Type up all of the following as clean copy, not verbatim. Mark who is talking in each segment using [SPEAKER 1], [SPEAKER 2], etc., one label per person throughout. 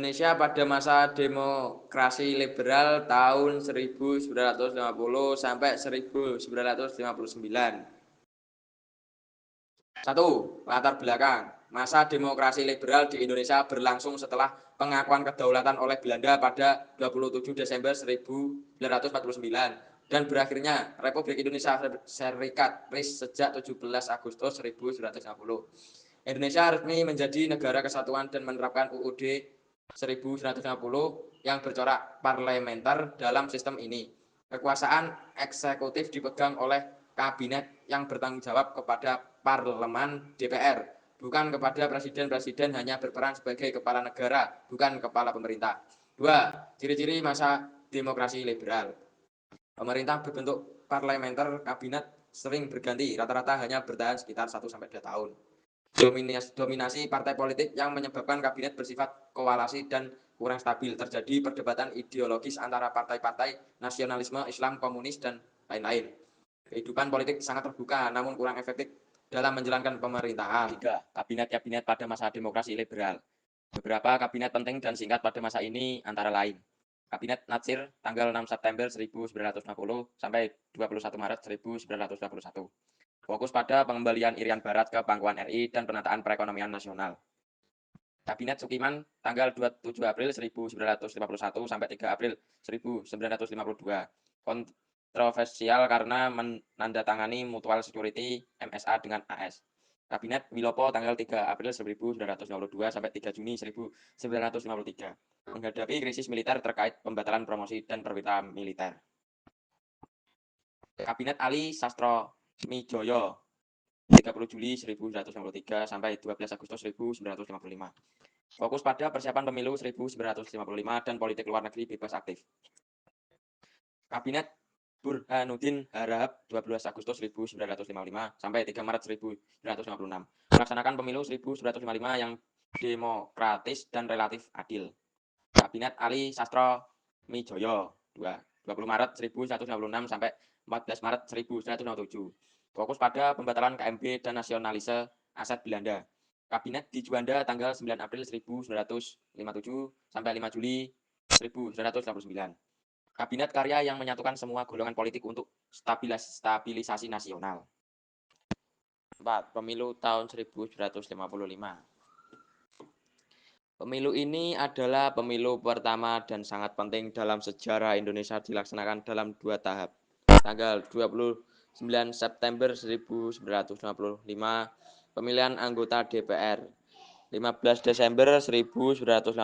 [SPEAKER 1] Indonesia pada masa demokrasi liberal tahun 1950 sampai 1959. 1. Latar belakang. Masa demokrasi liberal di Indonesia berlangsung setelah pengakuan kedaulatan oleh Belanda pada 27 Desember 1949 dan berakhirnya Republik Indonesia Serikat RIS sejak 17 Agustus 1950. Indonesia resmi menjadi negara kesatuan dan menerapkan UUD 1950 yang bercorak parlementer dalam sistem ini. Kekuasaan eksekutif dipegang oleh kabinet yang bertanggung jawab kepada parlemen DPR, bukan kepada presiden hanya berperan sebagai kepala negara, bukan kepala pemerintah. 2. Ciri-ciri masa demokrasi liberal. Pemerintah berbentuk parlementer, kabinet sering berganti, rata-rata hanya bertahan sekitar 1-2 tahun. Dominasi partai politik yang menyebabkan kabinet bersifat koalisi dan kurang stabil. Terjadi perdebatan ideologis antara partai-partai nasionalisme, Islam, komunis, dan lain-lain. Kehidupan politik sangat terbuka namun kurang efektif dalam menjalankan pemerintahan. 3. Kabinet-kabinet pada masa demokrasi liberal. Beberapa kabinet penting dan singkat pada masa ini antara lain: Kabinet Natsir tanggal 6 September 1950 sampai 21 Maret 1921. Fokus pada pengembalian Irian Barat ke pangkuan RI dan penataan perekonomian nasional. Kabinet Sukiman tanggal 27 April 1951 sampai 3 April 1952. Kontroversial karena menandatangani Mutual Security MSA dengan AS. Kabinet Wilopo tanggal 3 April 1952 sampai 3 Juni 1953. Menghadapi krisis militer terkait pembatalan promosi dan perwira militer. Kabinet Ali Sastro Mijoyo 30 Juli 1953 sampai 12 Agustus 1955. Fokus pada persiapan pemilu 1955 dan politik luar negeri bebas aktif. Kabinet Burhanuddin Harahap 12 Agustus 1955 sampai 3 Maret 1956. Melaksanakan pemilu 1955 yang demokratis dan relatif adil. Kabinet Ali Sastro Mijoyo 20 Maret 1956 sampai 14 Maret 1957. Fokus pada pembatalan KMB dan nasionalise aset Belanda. Kabinet di Juanda tanggal 9 April 1957 sampai 5 Juli 1969. Kabinet karya yang menyatukan semua golongan politik untuk stabilisasi nasional. 4. Pemilu tahun 1955. Pemilu ini adalah pemilu pertama dan sangat penting dalam sejarah Indonesia, dilaksanakan dalam 2 tahap. Tanggal 29 September 1955, pemilihan anggota DPR. 15 Desember 1955,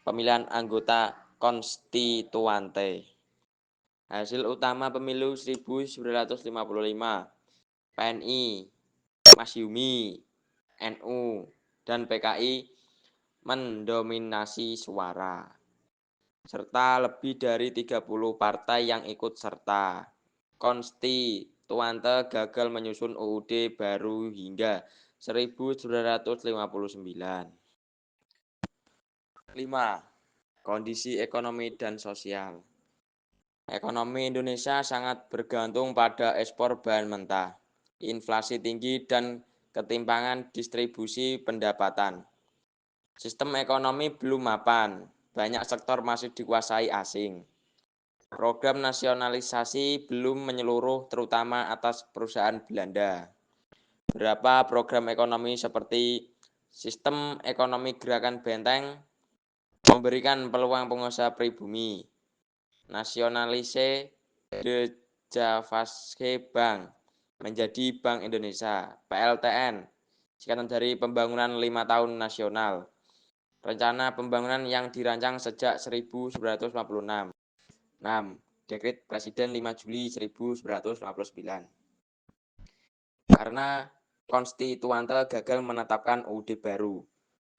[SPEAKER 1] pemilihan anggota konstituante. Hasil utama pemilu 1955, PNI, Masyumi, NU, dan PKI mendominasi suara, serta lebih dari 30 partai yang ikut serta. Konstituante gagal menyusun UUD baru hingga 1959. 5. Kondisi ekonomi dan sosial. Ekonomi Indonesia sangat bergantung pada ekspor bahan mentah, inflasi tinggi, dan ketimpangan distribusi pendapatan. Sistem ekonomi belum mapan, banyak sektor masih dikuasai asing. Program nasionalisasi belum menyeluruh terutama atas perusahaan Belanda. Beberapa program ekonomi seperti sistem ekonomi gerakan benteng memberikan peluang pengusaha pribumi. Nasionalise de Javasche Bank menjadi Bank Indonesia. PLTN, singkatan dari Pembangunan 5 Tahun Nasional. Rencana pembangunan yang dirancang sejak 1956. 6. Dekret Presiden 5 Juli 1959. Karena konstituante gagal menetapkan UUD baru,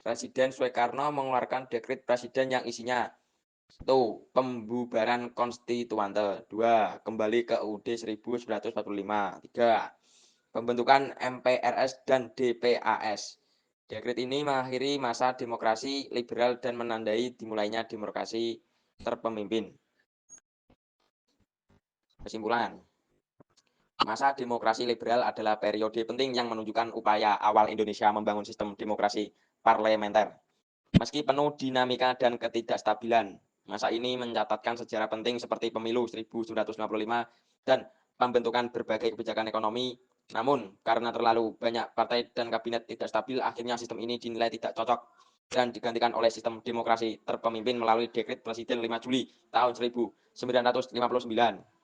[SPEAKER 1] Presiden Soekarno mengeluarkan dekret presiden yang isinya: 1. Pembubaran konstituante. 2. Kembali ke UUD 1945. 3. Pembentukan MPRS dan DPAS. Dekret ini mengakhiri masa demokrasi liberal dan menandai dimulainya demokrasi terpemimpin. Kesimpulan. Masa demokrasi liberal adalah periode penting yang menunjukkan upaya awal Indonesia membangun sistem demokrasi parlementer. Meski penuh dinamika dan ketidakstabilan, masa ini mencatatkan sejarah penting seperti pemilu 1955 dan pembentukan berbagai kebijakan ekonomi. Namun, karena terlalu banyak partai dan kabinet tidak stabil, akhirnya sistem ini dinilai tidak cocok dan digantikan oleh sistem demokrasi terpemimpin melalui Dekret Presiden 5 Juli tahun 1959.